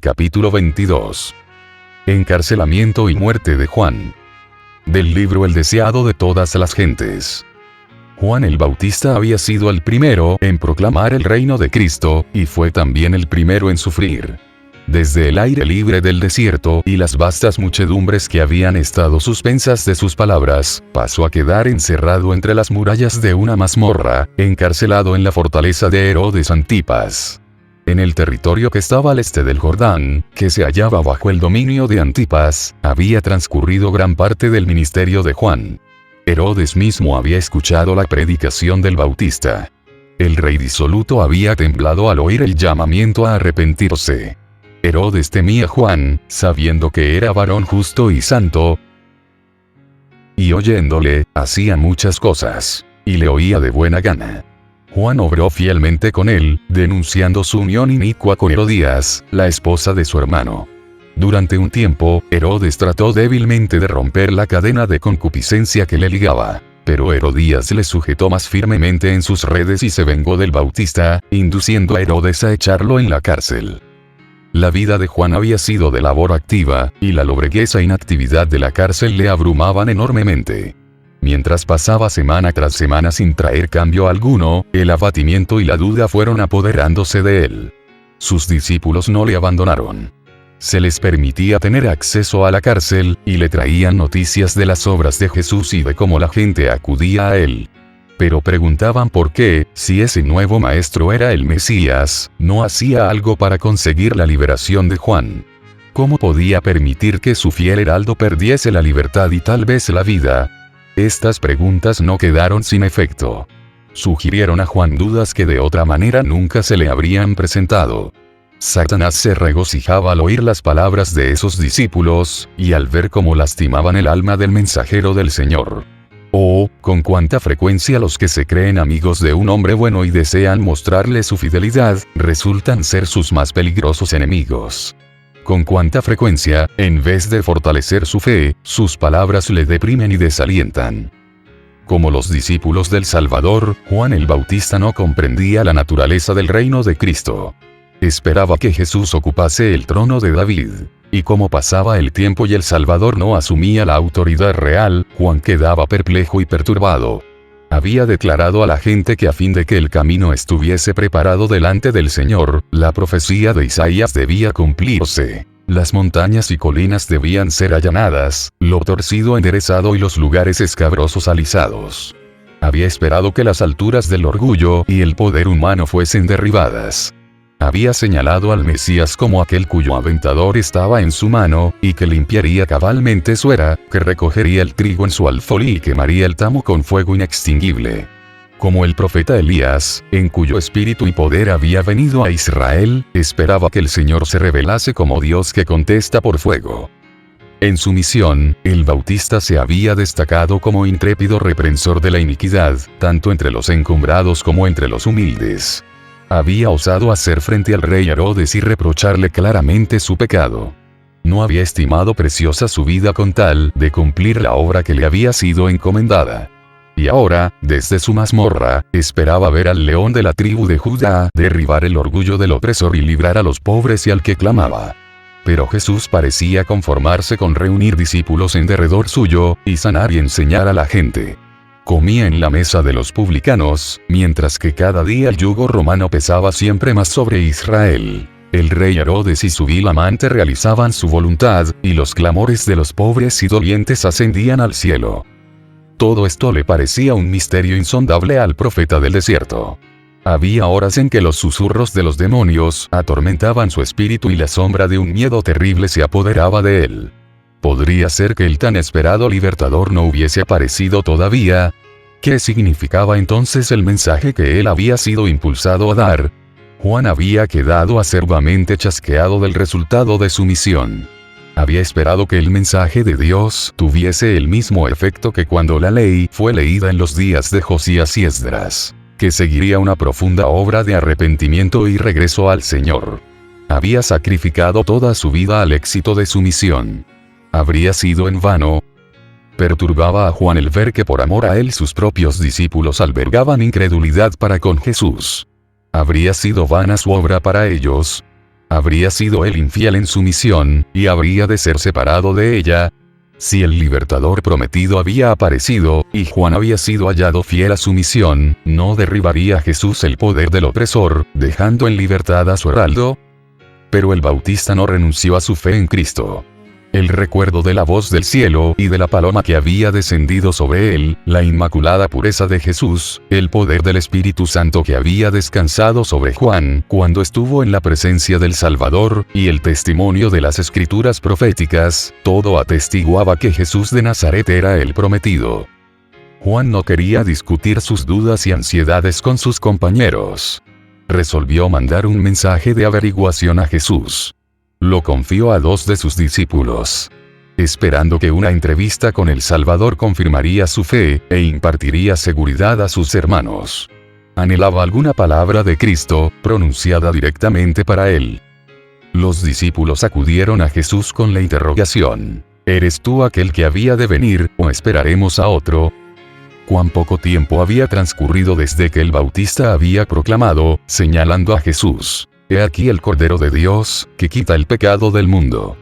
Capítulo 22. Encarcelamiento y muerte de Juan. Del libro El deseado de todas las gentes. Juan el Bautista había sido el primero en proclamar el reino de Cristo, y fue también el primero en sufrir. Desde el aire libre del desierto y las vastas muchedumbres que habían estado suspensas de sus palabras, pasó a quedar encerrado entre las murallas de una mazmorra, encarcelado en la fortaleza de Herodes Antipas. En el territorio que estaba al este del Jordán, que se hallaba bajo el dominio de Antipas, había transcurrido gran parte del ministerio de Juan. Herodes mismo había escuchado la predicación del Bautista. El rey disoluto había temblado al oír el llamamiento a arrepentirse. Herodes temía a Juan, sabiendo que era varón justo y santo, y oyéndole, hacía muchas cosas, y le oía de buena gana. Juan obró fielmente con él, denunciando su unión inicua con Herodías, la esposa de su hermano. Durante un tiempo, Herodes trató débilmente de romper la cadena de concupiscencia que le ligaba, pero Herodías le sujetó más firmemente en sus redes y se vengó del Bautista, induciendo a Herodes a echarlo en la cárcel. La vida de Juan había sido de labor activa, y la lobreguez e inactividad de la cárcel le abrumaban enormemente. Mientras pasaba semana tras semana sin traer cambio alguno, el abatimiento y la duda fueron apoderándose de él. Sus discípulos no le abandonaron. Se les permitía tener acceso a la cárcel, y le traían noticias de las obras de Jesús y de cómo la gente acudía a él. Pero preguntaban por qué, si ese nuevo maestro era el Mesías, no hacía algo para conseguir la liberación de Juan. ¿Cómo podía permitir que su fiel heraldo perdiese la libertad y tal vez la vida? Estas preguntas no quedaron sin efecto. Sugirieron a Juan dudas que de otra manera nunca se le habrían presentado. Satanás se regocijaba al oír las palabras de esos discípulos, y al ver cómo lastimaban el alma del mensajero del Señor. Oh, con cuánta frecuencia los que se creen amigos de un hombre bueno y desean mostrarle su fidelidad, resultan ser sus más peligrosos enemigos. Con cuánta frecuencia, en vez de fortalecer su fe, sus palabras le deprimen y desalientan. Como los discípulos del Salvador, Juan el Bautista no comprendía la naturaleza del reino de Cristo. Esperaba que Jesús ocupase el trono de David. Y como pasaba el tiempo y el Salvador no asumía la autoridad real, Juan quedaba perplejo y perturbado. Había declarado a la gente que a fin de que el camino estuviese preparado delante del Señor, la profecía de Isaías debía cumplirse. Las montañas y colinas debían ser allanadas, lo torcido enderezado y los lugares escabrosos alisados. Había esperado que las alturas del orgullo y el poder humano fuesen derribadas. Había señalado al Mesías como aquel cuyo aventador estaba en su mano, y que limpiaría cabalmente su era, que recogería el trigo en su alfolí y quemaría el tamo con fuego inextinguible. Como el profeta Elías, en cuyo espíritu y poder había venido a Israel, esperaba que el Señor se revelase como Dios que contesta por fuego. En su misión, el Bautista se había destacado como intrépido reprensor de la iniquidad, tanto entre los encumbrados como entre los humildes. Había osado hacer frente al rey Herodes y reprocharle claramente su pecado. No había estimado preciosa su vida con tal de cumplir la obra que le había sido encomendada. Y ahora, desde su mazmorra, esperaba ver al león de la tribu de Judá derribar el orgullo del opresor y librar a los pobres y al que clamaba. Pero Jesús parecía conformarse con reunir discípulos en derredor suyo, y sanar y enseñar a la gente. Comía en la mesa de los publicanos, mientras que cada día el yugo romano pesaba siempre más sobre Israel. El rey Herodes y su vil amante realizaban su voluntad, y los clamores de los pobres y dolientes ascendían al cielo. Todo esto le parecía un misterio insondable al profeta del desierto. Había horas en que los susurros de los demonios atormentaban su espíritu y la sombra de un miedo terrible se apoderaba de él. ¿Podría ser que el tan esperado libertador no hubiese aparecido todavía? ¿Qué significaba entonces el mensaje que él había sido impulsado a dar? Juan había quedado acerbamente chasqueado del resultado de su misión. Había esperado que el mensaje de Dios tuviese el mismo efecto que cuando la ley fue leída en los días de Josías y Esdras, que seguiría una profunda obra de arrepentimiento y regreso al Señor. Había sacrificado toda su vida al éxito de su misión. ¿Habría sido en vano? Perturbaba a Juan el ver que por amor a él sus propios discípulos albergaban incredulidad para con Jesús. ¿Habría sido vana su obra para ellos? ¿Habría sido él infiel en su misión, y habría de ser separado de ella? Si el libertador prometido había aparecido, y Juan había sido hallado fiel a su misión, ¿no derribaría Jesús el poder del opresor, dejando en libertad a su heraldo? Pero el Bautista no renunció a su fe en Cristo. El recuerdo de la voz del cielo y de la paloma que había descendido sobre él, la inmaculada pureza de Jesús, el poder del Espíritu Santo que había descansado sobre Juan cuando estuvo en la presencia del Salvador, y el testimonio de las Escrituras proféticas, todo atestiguaba que Jesús de Nazaret era el prometido. Juan no quería discutir sus dudas y ansiedades con sus compañeros. Resolvió mandar un mensaje de averiguación a Jesús. Lo confió a 2 de sus discípulos, esperando que una entrevista con el Salvador confirmaría su fe, e impartiría seguridad a sus hermanos. Anhelaba alguna palabra de Cristo, pronunciada directamente para él. Los discípulos acudieron a Jesús con la interrogación: ¿eres tú aquel que había de venir, o esperaremos a otro? Cuán poco tiempo había transcurrido desde que el Bautista había proclamado, señalando a Jesús: He aquí el Cordero de Dios, que quita el pecado del mundo.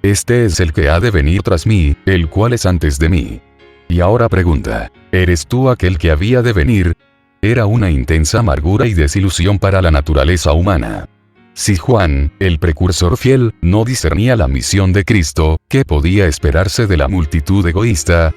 Este es el que ha de venir tras mí, el cual es antes de mí. Y ahora pregunta: ¿eres tú aquel que había de venir? Era una intensa amargura y desilusión para la naturaleza humana. Si Juan, el precursor fiel, no discernía la misión de Cristo, ¿qué podía esperarse de la multitud egoísta?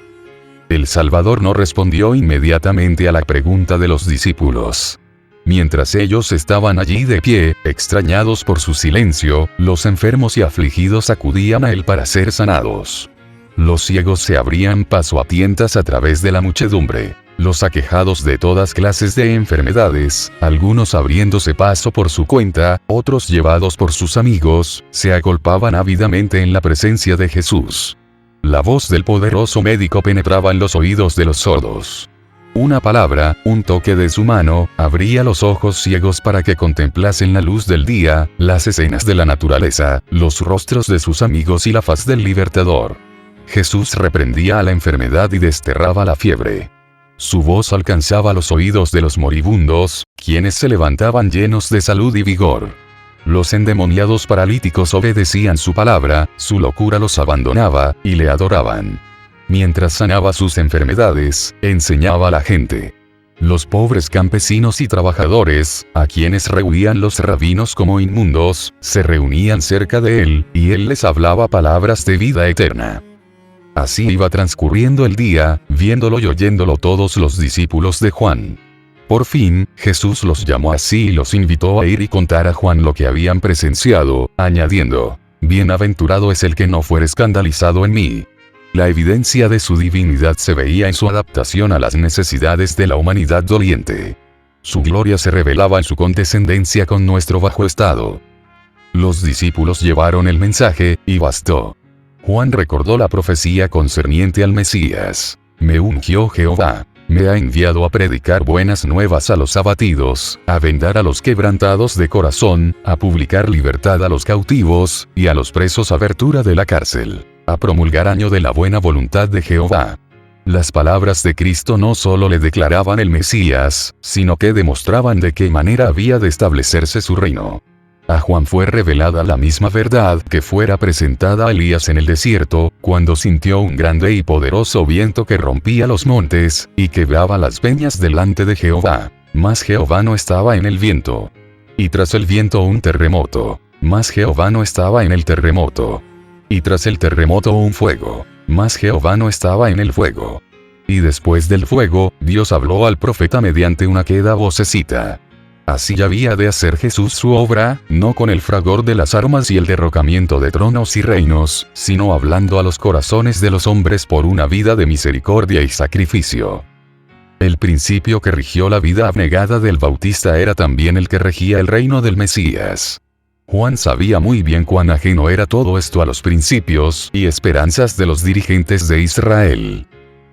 El Salvador no respondió inmediatamente a la pregunta de los discípulos. Mientras ellos estaban allí de pie, extrañados por su silencio, los enfermos y afligidos acudían a él para ser sanados. Los ciegos se abrían paso a tientas a través de la muchedumbre. Los aquejados de todas clases de enfermedades, algunos abriéndose paso por su cuenta, otros llevados por sus amigos, se agolpaban ávidamente en la presencia de Jesús. La voz del poderoso médico penetraba en los oídos de los sordos. Una palabra, un toque de su mano, abría los ojos ciegos para que contemplasen la luz del día, las escenas de la naturaleza, los rostros de sus amigos y la faz del libertador. Jesús reprendía a la enfermedad y desterraba la fiebre. Su voz alcanzaba los oídos de los moribundos, quienes se levantaban llenos de salud y vigor. Los endemoniados paralíticos obedecían su palabra, su locura los abandonaba, y le adoraban. Mientras sanaba sus enfermedades, enseñaba a la gente. Los pobres campesinos y trabajadores, a quienes rehuían los rabinos como inmundos, se reunían cerca de él, y él les hablaba palabras de vida eterna. Así iba transcurriendo el día, viéndolo y oyéndolo todos los discípulos de Juan. Por fin, Jesús los llamó así y los invitó a ir y contar a Juan lo que habían presenciado, añadiendo: Bienaventurado es el que no fuere escandalizado en mí. La evidencia de su divinidad se veía en su adaptación a las necesidades de la humanidad doliente. Su gloria se revelaba en su condescendencia con nuestro bajo estado. Los discípulos llevaron el mensaje, y bastó. Juan recordó la profecía concerniente al Mesías: Me ungió Jehová. Me ha enviado a predicar buenas nuevas a los abatidos, a vendar a los quebrantados de corazón, a publicar libertad a los cautivos, y a los presos abertura de la cárcel, a promulgar año de la buena voluntad de Jehová. Las palabras de Cristo no solo le declaraban el Mesías, sino que demostraban de qué manera había de establecerse su reino. A Juan fue revelada la misma verdad que fuera presentada a Elías en el desierto, cuando sintió un grande y poderoso viento que rompía los montes, y quebraba las peñas delante de Jehová. Mas Jehová no estaba en el viento. Y tras el viento un terremoto. Mas Jehová no estaba en el terremoto. Y tras el terremoto un fuego. Mas Jehová no estaba en el fuego. Y después del fuego, Dios habló al profeta mediante una queda vocecita. Así había de hacer Jesús su obra, no con el fragor de las armas y el derrocamiento de tronos y reinos, sino hablando a los corazones de los hombres por una vida de misericordia y sacrificio. El principio que rigió la vida abnegada del Bautista era también el que regía el reino del Mesías. Juan sabía muy bien cuán ajeno era todo esto a los principios y esperanzas de los dirigentes de Israel.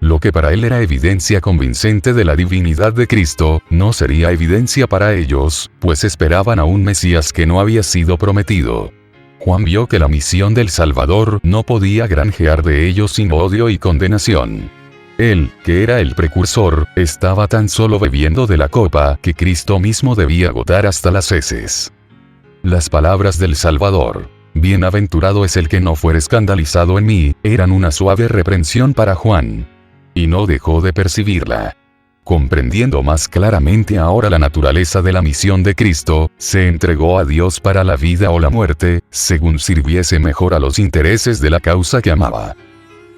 Lo que para él era evidencia convincente de la divinidad de Cristo, no sería evidencia para ellos, pues esperaban a un Mesías que no había sido prometido. Juan vio que la misión del Salvador no podía granjear de ellos sino odio y condenación. Él, que era el precursor, estaba tan solo bebiendo de la copa que Cristo mismo debía agotar hasta las heces. Las palabras del Salvador, bienaventurado es el que no fuere escandalizado en mí, eran una suave reprensión para Juan. Y no dejó de percibirla. Comprendiendo más claramente ahora la naturaleza de la misión de Cristo, se entregó a Dios para la vida o la muerte, según sirviese mejor a los intereses de la causa que amaba.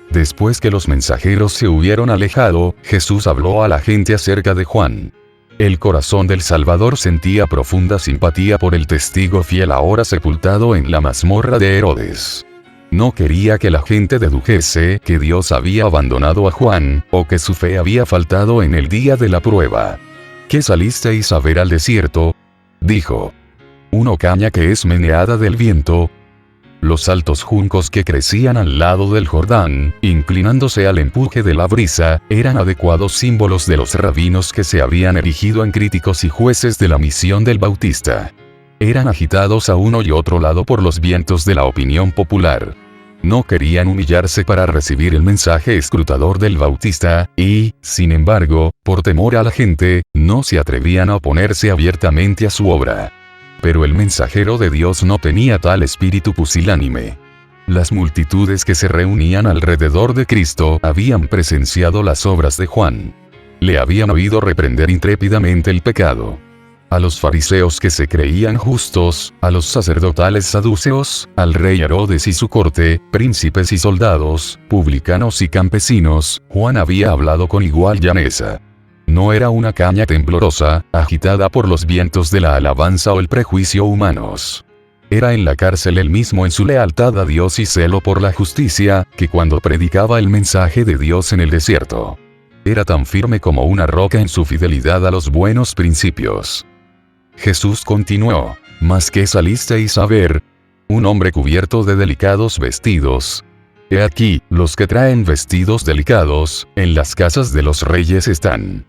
Después que los mensajeros se hubieron alejado, Jesús habló a la gente acerca de Juan. El corazón del Salvador sentía profunda simpatía por el testigo fiel ahora sepultado en la mazmorra de Herodes. No quería que la gente dedujese que Dios había abandonado a Juan, o que su fe había faltado en el día de la prueba. ¿Qué salisteis a ver al desierto? Dijo. ¿Una caña que es meneada del viento? Los altos juncos que crecían al lado del Jordán, inclinándose al empuje de la brisa, eran adecuados símbolos de los rabinos que se habían erigido en críticos y jueces de la misión del Bautista. Eran agitados a uno y otro lado por los vientos de la opinión popular. No querían humillarse para recibir el mensaje escrutador del Bautista, y, sin embargo, por temor a la gente, no se atrevían a oponerse abiertamente a su obra. Pero el mensajero de Dios no tenía tal espíritu pusilánime. Las multitudes que se reunían alrededor de Cristo habían presenciado las obras de Juan. Le habían oído reprender intrépidamente el pecado. A los fariseos que se creían justos, a los sacerdotales saduceos, al rey Herodes y su corte, príncipes y soldados, publicanos y campesinos, Juan había hablado con igual llaneza. No era una caña temblorosa, agitada por los vientos de la alabanza o el prejuicio humanos. Era en la cárcel él mismo en su lealtad a Dios y celo por la justicia, que cuando predicaba el mensaje de Dios en el desierto. Era tan firme como una roca en su fidelidad a los buenos principios. Jesús continuó, ¿mas qué salisteis a ver? Un hombre cubierto de delicados vestidos. He aquí, los que traen vestidos delicados, en las casas de los reyes están.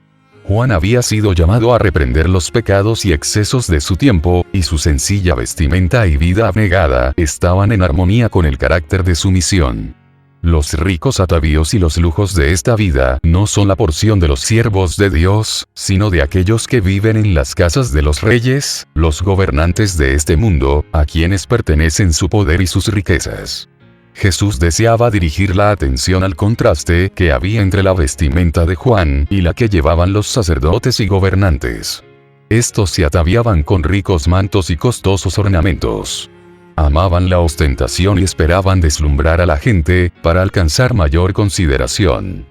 Juan había sido llamado a reprender los pecados y excesos de su tiempo, y su sencilla vestimenta y vida abnegada estaban en armonía con el carácter de su misión. Los ricos atavíos y los lujos de esta vida no son la porción de los siervos de Dios, sino de aquellos que viven en las casas de los reyes, los gobernantes de este mundo, a quienes pertenecen su poder y sus riquezas. Jesús deseaba dirigir la atención al contraste que había entre la vestimenta de Juan y la que llevaban los sacerdotes y gobernantes. Estos se ataviaban con ricos mantos y costosos ornamentos. Amaban la ostentación y esperaban deslumbrar a la gente, para alcanzar mayor consideración.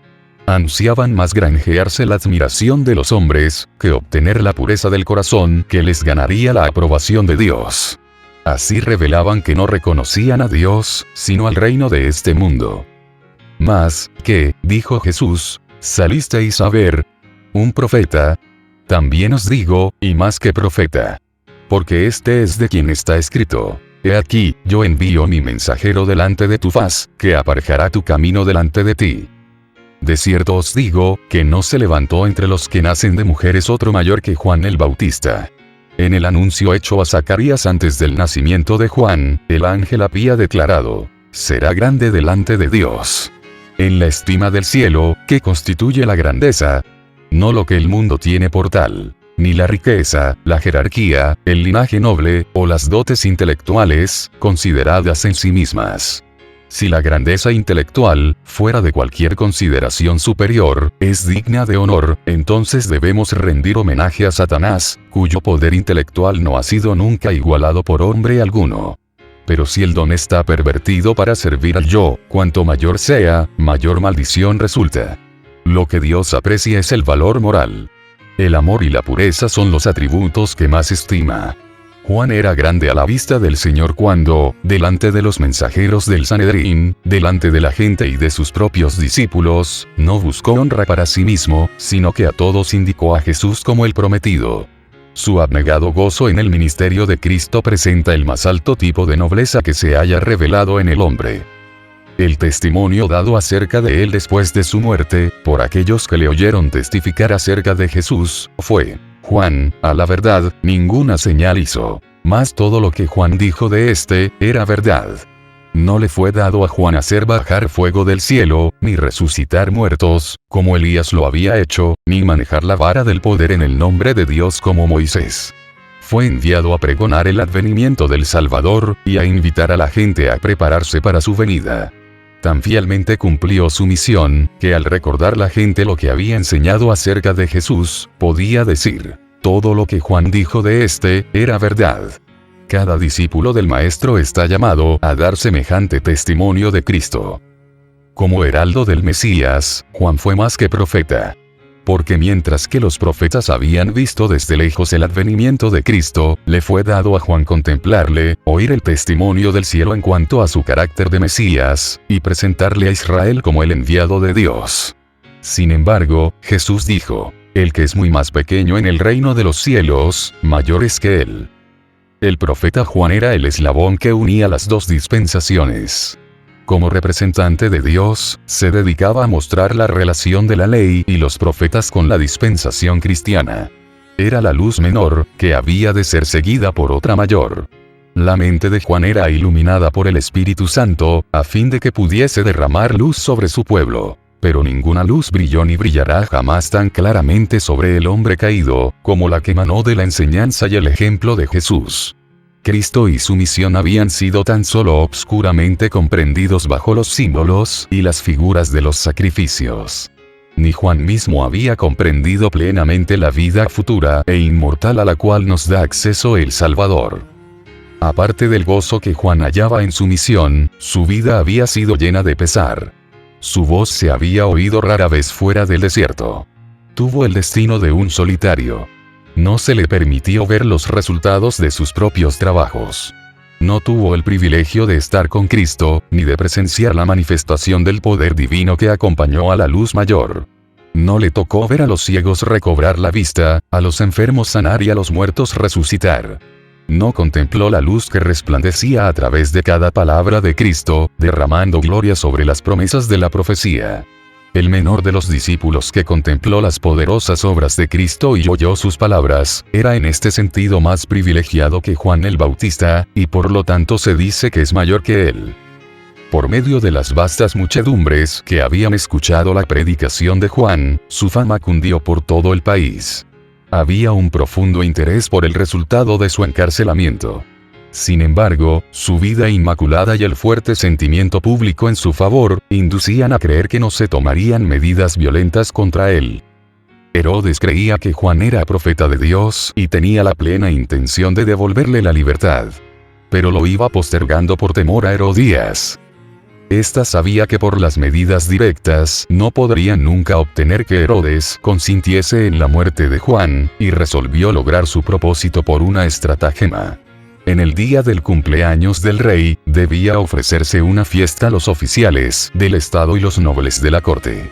Ansiaban más granjearse la admiración de los hombres, que obtener la pureza del corazón que les ganaría la aprobación de Dios. Así revelaban que no reconocían a Dios, sino al reino de este mundo. Mas, ¿qué, dijo Jesús, salisteis a ver? ¿Un profeta? También os digo, y más que profeta. Porque este es de quien está escrito. He aquí, yo envío mi mensajero delante de tu faz, que aparejará tu camino delante de ti. De cierto os digo, que no se levantó entre los que nacen de mujeres otro mayor que Juan el Bautista. En el anuncio hecho a Zacarías antes del nacimiento de Juan, el ángel había declarado, será grande delante de Dios. En la estima del cielo, ¿qué constituye la grandeza? No lo que el mundo tiene por tal. Ni la riqueza, la jerarquía, el linaje noble, o las dotes intelectuales, consideradas en sí mismas. Si la grandeza intelectual, fuera de cualquier consideración superior, es digna de honor, entonces debemos rendir homenaje a Satanás, cuyo poder intelectual no ha sido nunca igualado por hombre alguno. Pero si el don está pervertido para servir al yo, cuanto mayor sea, mayor maldición resulta. Lo que Dios aprecia es el valor moral. El amor y la pureza son los atributos que más estima. Juan era grande a la vista del Señor cuando, delante de los mensajeros del Sanedrín, delante de la gente y de sus propios discípulos, no buscó honra para sí mismo, sino que a todos indicó a Jesús como el prometido. Su abnegado gozo en el ministerio de Cristo presenta el más alto tipo de nobleza que se haya revelado en el hombre. El testimonio dado acerca de él después de su muerte, por aquellos que le oyeron testificar acerca de Jesús, fue: Juan, a la verdad, ninguna señal hizo. Mas todo lo que Juan dijo de éste, era verdad. No le fue dado a Juan hacer bajar fuego del cielo, ni resucitar muertos, como Elías lo había hecho, ni manejar la vara del poder en el nombre de Dios como Moisés. fue enviado a pregonar el advenimiento del Salvador, y a invitar a la gente a prepararse para su venida. Tan fielmente cumplió su misión, que al recordar la gente lo que había enseñado acerca de Jesús, podía decir: todo lo que Juan dijo de éste, era verdad. Cada discípulo del Maestro está llamado a dar semejante testimonio de Cristo. Como heraldo del Mesías, Juan fue más que profeta. Porque mientras que los profetas habían visto desde lejos el advenimiento de Cristo, le fue dado a Juan contemplarle, oír el testimonio del cielo en cuanto a su carácter de Mesías, y presentarle a Israel como el enviado de Dios. Sin embargo, Jesús dijo: el que es muy más pequeño en el reino de los cielos, mayor es que él. El profeta Juan era el eslabón que unía las dos dispensaciones. Como representante de Dios, se dedicaba a mostrar la relación de la ley y los profetas con la dispensación cristiana. Era la luz menor, que había de ser seguida por otra mayor. La mente de Juan era iluminada por el Espíritu Santo, a fin de que pudiese derramar luz sobre su pueblo. Pero ninguna luz brilló ni brillará jamás tan claramente sobre el hombre caído, como la que emanó de la enseñanza y el ejemplo de Jesús. Cristo y su misión habían sido tan solo obscuramente comprendidos bajo los símbolos y las figuras de los sacrificios. Ni Juan mismo había comprendido plenamente la vida futura e inmortal a la cual nos da acceso el Salvador. Aparte del gozo que Juan hallaba en su misión, su vida había sido llena de pesar. Su voz se había oído rara vez fuera del desierto. Tuvo el destino de un solitario. No se le permitió ver los resultados de sus propios trabajos. No tuvo el privilegio de estar con Cristo, ni de presenciar la manifestación del poder divino que acompañó a la luz mayor. No le tocó ver a los ciegos recobrar la vista, a los enfermos sanar y a los muertos resucitar. No contempló la luz que resplandecía a través de cada palabra de Cristo, derramando gloria sobre las promesas de la profecía. El menor de los discípulos que contempló las poderosas obras de Cristo y oyó sus palabras, era en este sentido más privilegiado que Juan el Bautista, y por lo tanto se dice que es mayor que él. Por medio de las vastas muchedumbres que habían escuchado la predicación de Juan, su fama cundió por todo el país. Había un profundo interés por el resultado de su encarcelamiento. Sin embargo, su vida inmaculada y el fuerte sentimiento público en su favor, inducían a creer que no se tomarían medidas violentas contra él. Herodes creía que Juan era profeta de Dios y tenía la plena intención de devolverle la libertad. Pero lo iba postergando por temor a Herodías. Esta sabía que por las medidas directas no podrían nunca obtener que Herodes consintiese en la muerte de Juan, y resolvió lograr su propósito por una estratagema. En el día del cumpleaños del rey, debía ofrecerse una fiesta a los oficiales del estado y los nobles de la corte.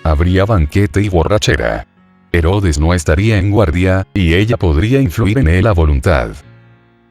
Habría banquete y borrachera. Herodes no estaría en guardia, y ella podría influir en él a voluntad.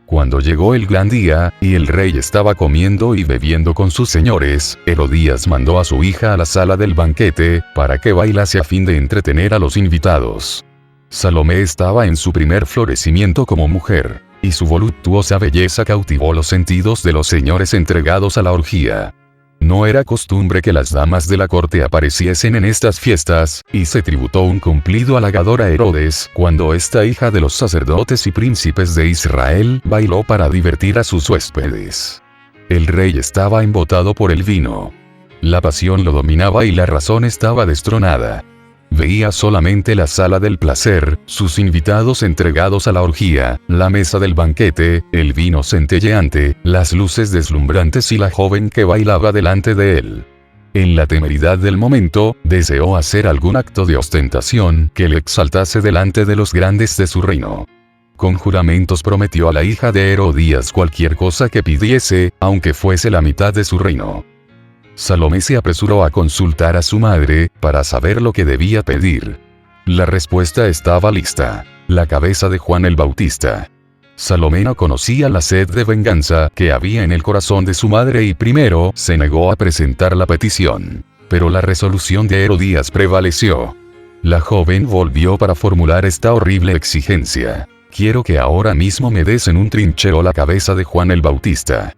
Cuando llegó el gran día, y el rey estaba comiendo y bebiendo con sus señores, Herodías mandó a su hija a la sala del banquete, para que bailase a fin de entretener a los invitados. Salomé estaba en su primer florecimiento como mujer, y su voluptuosa belleza cautivó los sentidos de los señores entregados a la orgía. No era costumbre que las damas de la corte apareciesen en estas fiestas, y se tributó un cumplido halagador a Herodes, cuando esta hija de los sacerdotes y príncipes de Israel bailó para divertir a sus huéspedes. El rey estaba embotado por el vino. La pasión lo dominaba y la razón estaba destronada. Veía solamente la sala del placer, sus invitados entregados a la orgía, la mesa del banquete, el vino centelleante, las luces deslumbrantes y la joven que bailaba delante de él. En la temeridad del momento, deseó hacer algún acto de ostentación que le exaltase delante de los grandes de su reino. Con juramentos prometió a la hija de Herodías cualquier cosa que pidiese, aunque fuese la mitad de su reino. Salomé se apresuró a consultar a su madre, para saber lo que debía pedir. La respuesta estaba lista: la cabeza de Juan el Bautista. Salomé no conocía la sed de venganza que había en el corazón de su madre y primero se negó a presentar la petición. Pero la resolución de Herodías prevaleció. La joven volvió para formular esta horrible exigencia: quiero que ahora mismo me des en un trinchero la cabeza de Juan el Bautista.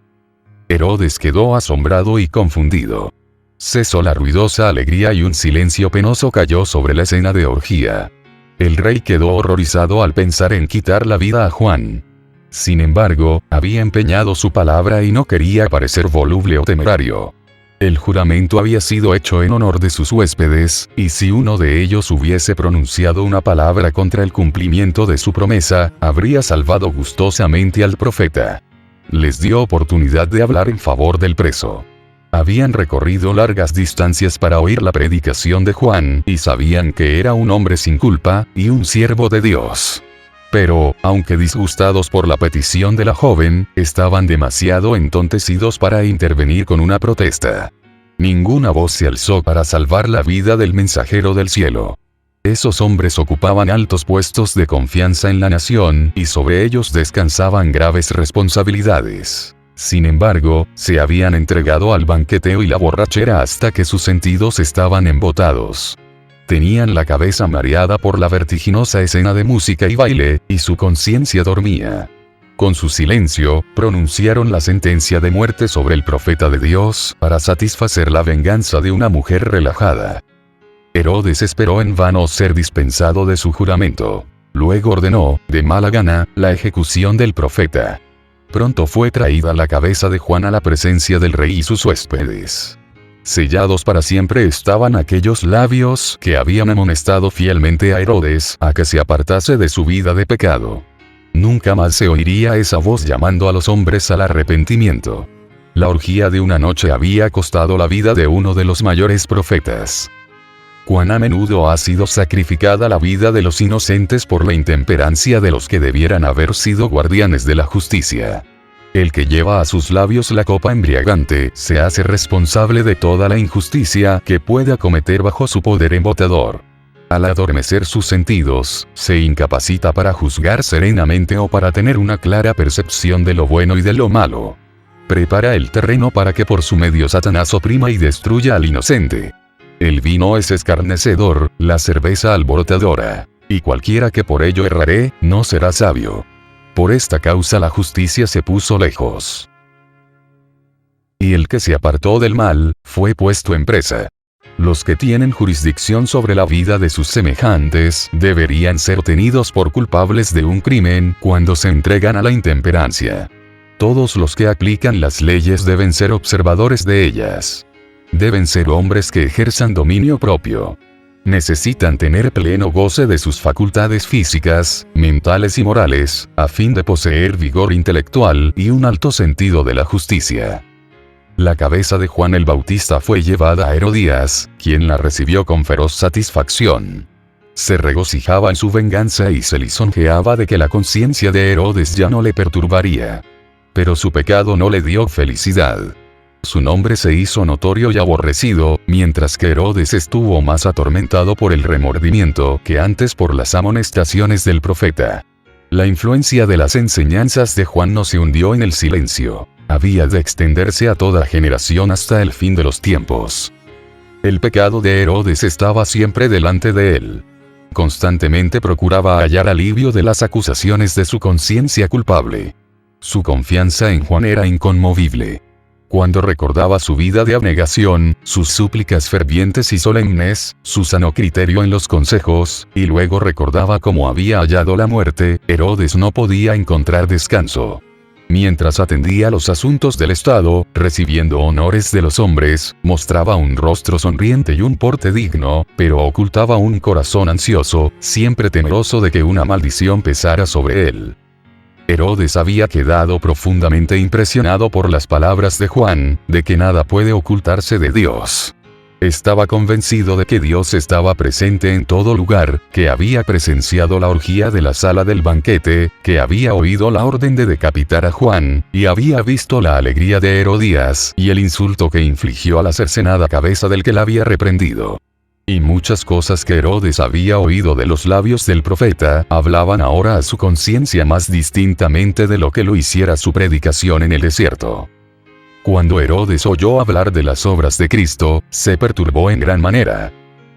Herodes quedó asombrado y confundido. Cesó la ruidosa alegría y un silencio penoso cayó sobre la escena de orgía. El rey quedó horrorizado al pensar en quitar la vida a Juan. Sin embargo, había empeñado su palabra y no quería parecer voluble o temerario. El juramento había sido hecho en honor de sus huéspedes, y si uno de ellos hubiese pronunciado una palabra contra el cumplimiento de su promesa, habría salvado gustosamente al profeta. Les dio oportunidad de hablar en favor del preso. Habían recorrido largas distancias para oír la predicación de Juan, y sabían que era un hombre sin culpa, y un siervo de Dios. Pero, aunque disgustados por la petición de la joven, estaban demasiado entontecidos para intervenir con una protesta. Ninguna voz se alzó para salvar la vida del mensajero del cielo. Esos hombres ocupaban altos puestos de confianza en la nación, y sobre ellos descansaban graves responsabilidades. Sin embargo, se habían entregado al banqueteo y la borrachera hasta que sus sentidos estaban embotados. Tenían la cabeza mareada por la vertiginosa escena de música y baile, y su conciencia dormía. Con su silencio, pronunciaron la sentencia de muerte sobre el profeta de Dios, para satisfacer la venganza de una mujer relajada. Herodes esperó en vano ser dispensado de su juramento. Luego ordenó, de mala gana, la ejecución del profeta. Pronto fue traída la cabeza de Juan a la presencia del rey y sus huéspedes. Sellados para siempre estaban aquellos labios que habían amonestado fielmente a Herodes a que se apartase de su vida de pecado. Nunca más se oiría esa voz llamando a los hombres al arrepentimiento. La orgía de una noche había costado la vida de uno de los mayores profetas. Cuán a menudo ha sido sacrificada la vida de los inocentes por la intemperancia de los que debieran haber sido guardianes de la justicia. El que lleva a sus labios la copa embriagante se hace responsable de toda la injusticia que pueda cometer bajo su poder embotador. Al adormecer sus sentidos, se incapacita para juzgar serenamente o para tener una clara percepción de lo bueno y de lo malo. Prepara el terreno para que por su medio Satanás oprima y destruya al inocente. El vino es escarnecedor, la cerveza alborotadora. Y cualquiera que por ello errare, no será sabio. Por esta causa la justicia se puso lejos. Y el que se apartó del mal, fue puesto en presa. Los que tienen jurisdicción sobre la vida de sus semejantes, deberían ser tenidos por culpables de un crimen, cuando se entregan a la intemperancia. Todos los que aplican las leyes deben ser observadores de ellas. Deben ser hombres que ejerzan dominio propio. Necesitan tener pleno goce de sus facultades físicas, mentales y morales, a fin de poseer vigor intelectual y un alto sentido de la justicia. La cabeza de Juan el Bautista fue llevada a Herodías, quien la recibió con feroz satisfacción. Se regocijaba en su venganza y se lisonjeaba de que la conciencia de Herodes ya no le perturbaría. Pero su pecado no le dio felicidad. Su nombre se hizo notorio y aborrecido, mientras que Herodes estuvo más atormentado por el remordimiento que antes por las amonestaciones del profeta. La influencia de las enseñanzas de Juan no se hundió en el silencio. Había de extenderse a toda generación hasta el fin de los tiempos. El pecado de Herodes estaba siempre delante de él. Constantemente procuraba hallar alivio de las acusaciones de su conciencia culpable. Su confianza en Juan era inconmovible. Cuando recordaba su vida de abnegación, sus súplicas fervientes y solemnes, su sano criterio en los consejos, y luego recordaba cómo había hallado la muerte, Herodes no podía encontrar descanso. Mientras atendía los asuntos del Estado, recibiendo honores de los hombres, mostraba un rostro sonriente y un porte digno, pero ocultaba un corazón ansioso, siempre temeroso de que una maldición pesara sobre él. Herodes había quedado profundamente impresionado por las palabras de Juan, de que nada puede ocultarse de Dios. Estaba convencido de que Dios estaba presente en todo lugar, que había presenciado la orgía de la sala del banquete, que había oído la orden de decapitar a Juan, y había visto la alegría de Herodías, y el insulto que infligió a la cercenada cabeza del que la había reprendido. Y muchas cosas que Herodes había oído de los labios del profeta, hablaban ahora a su conciencia más distintamente de lo que lo hiciera su predicación en el desierto. Cuando Herodes oyó hablar de las obras de Cristo, se perturbó en gran manera.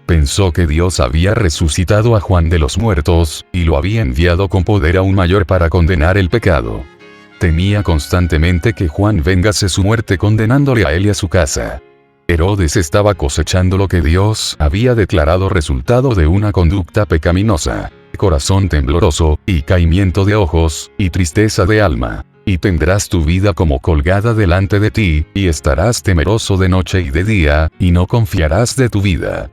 Pensó que Dios había resucitado a Juan de los muertos, y lo había enviado con poder aún mayor para condenar el pecado. Temía constantemente que Juan vengase su muerte condenándole a él y a su casa. Herodes estaba cosechando lo que Dios había declarado resultado de una conducta pecaminosa, corazón tembloroso, y caimiento de ojos, y tristeza de alma. Y tendrás tu vida como colgada delante de ti, y estarás temeroso de noche y de día, y no confiarás de tu vida.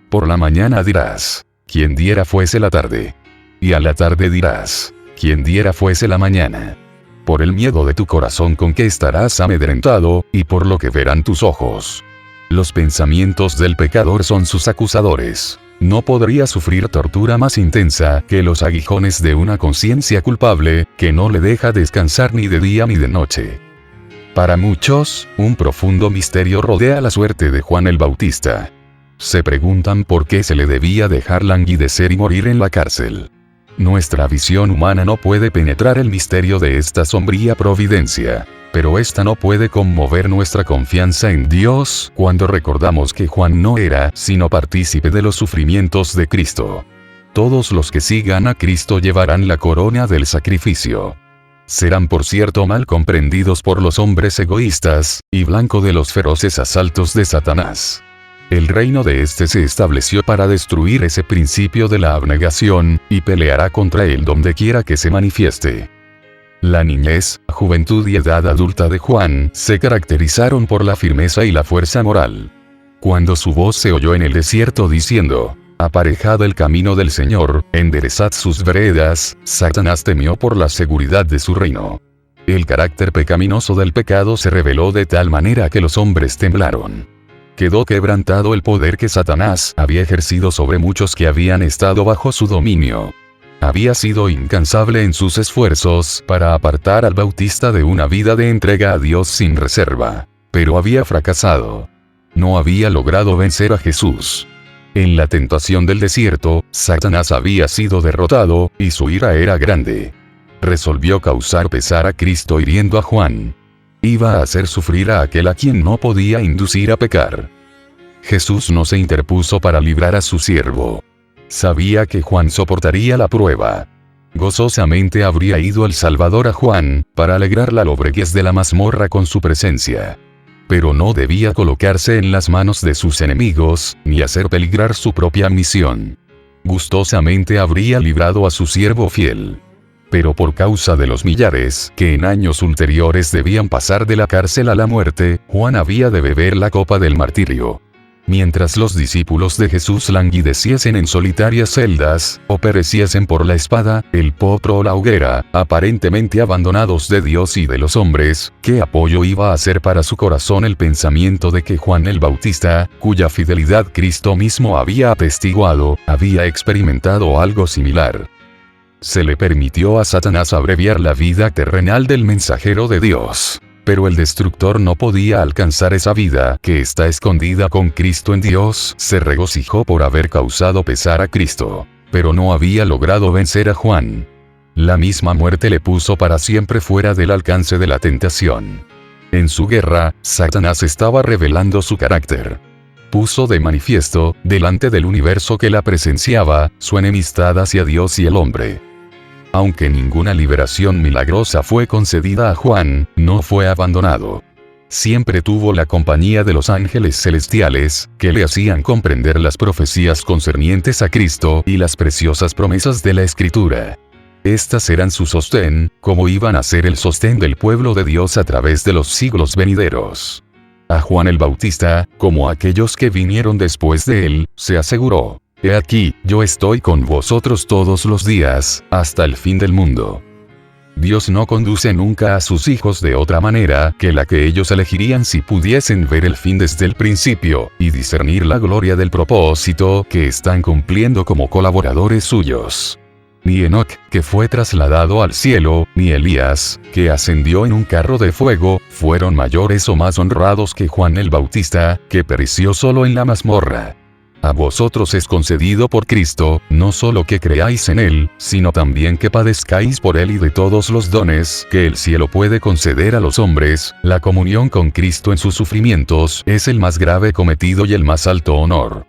Por la mañana dirás, ¿quién diera fuese la tarde? Y a la tarde dirás, ¿quién diera fuese la mañana? Por el miedo de tu corazón con que estarás amedrentado, y por lo que verán tus ojos. Los pensamientos del pecador son sus acusadores. No podría sufrir tortura más intensa que los aguijones de una conciencia culpable, que no le deja descansar ni de día ni de noche. Para muchos, un profundo misterio rodea la suerte de Juan el Bautista. Se preguntan por qué se le debía dejar languidecer y morir en la cárcel. Nuestra visión humana no puede penetrar el misterio de esta sombría providencia. Pero esta no puede conmover nuestra confianza en Dios cuando recordamos que Juan no era sino partícipe de los sufrimientos de Cristo. Todos los que sigan a Cristo llevarán la corona del sacrificio. Serán por cierto mal comprendidos por los hombres egoístas, y blanco de los feroces asaltos de Satanás. El reino de éste se estableció para destruir ese principio de la abnegación, y peleará contra él donde quiera que se manifieste. La niñez, juventud y edad adulta de Juan se caracterizaron por la firmeza y la fuerza moral. Cuando su voz se oyó en el desierto diciendo, «Aparejad el camino del Señor, enderezad sus veredas», Satanás temió por la seguridad de su reino. El carácter pecaminoso del pecado se reveló de tal manera que los hombres temblaron. Quedó quebrantado el poder que Satanás había ejercido sobre muchos que habían estado bajo su dominio. Había sido incansable en sus esfuerzos para apartar al Bautista de una vida de entrega a Dios sin reserva. Pero había fracasado. No había logrado vencer a Jesús. En la tentación del desierto, Satanás había sido derrotado, y su ira era grande. Resolvió causar pesar a Cristo hiriendo a Juan. Iba a hacer sufrir a aquel a quien no podía inducir a pecar. Jesús no se interpuso para librar a su siervo. Sabía que Juan soportaría la prueba. Gozosamente habría ido el Salvador a Juan, para alegrar la lobreguez de la mazmorra con su presencia. Pero no debía colocarse en las manos de sus enemigos, ni hacer peligrar su propia misión. Gustosamente habría librado a su siervo fiel. Pero por causa de los millares que en años ulteriores debían pasar de la cárcel a la muerte, Juan había de beber la copa del martirio. Mientras los discípulos de Jesús languideciesen en solitarias celdas, o pereciesen por la espada, el potro o la hoguera, aparentemente abandonados de Dios y de los hombres, ¿qué apoyo iba a ser para su corazón el pensamiento de que Juan el Bautista, cuya fidelidad Cristo mismo había atestiguado, había experimentado algo similar? Se le permitió a Satanás abreviar la vida terrenal del mensajero de Dios. Pero el destructor no podía alcanzar esa vida que está escondida con Cristo en Dios. Se regocijó por haber causado pesar a Cristo, pero no había logrado vencer a Juan. La misma muerte le puso para siempre fuera del alcance de la tentación. En su guerra, Satanás estaba revelando su carácter. Puso de manifiesto, delante del universo que la presenciaba, su enemistad hacia Dios y el hombre. Aunque ninguna liberación milagrosa fue concedida a Juan, no fue abandonado. Siempre tuvo la compañía de los ángeles celestiales, que le hacían comprender las profecías concernientes a Cristo y las preciosas promesas de la Escritura. Estas eran su sostén, como iban a ser el sostén del pueblo de Dios a través de los siglos venideros. A Juan el Bautista, como a aquellos que vinieron después de él, se aseguró: «He aquí, yo estoy con vosotros todos los días, hasta el fin del mundo». Dios no conduce nunca a sus hijos de otra manera que la que ellos elegirían si pudiesen ver el fin desde el principio, y discernir la gloria del propósito que están cumpliendo como colaboradores suyos. Ni Enoc, que fue trasladado al cielo, ni Elías, que ascendió en un carro de fuego, fueron mayores o más honrados que Juan el Bautista, que pereció solo en la mazmorra. A vosotros es concedido por Cristo, no solo que creáis en Él, sino también que padezcáis por Él, y de todos los dones que el cielo puede conceder a los hombres, la comunión con Cristo en sus sufrimientos es el más grave cometido y el más alto honor.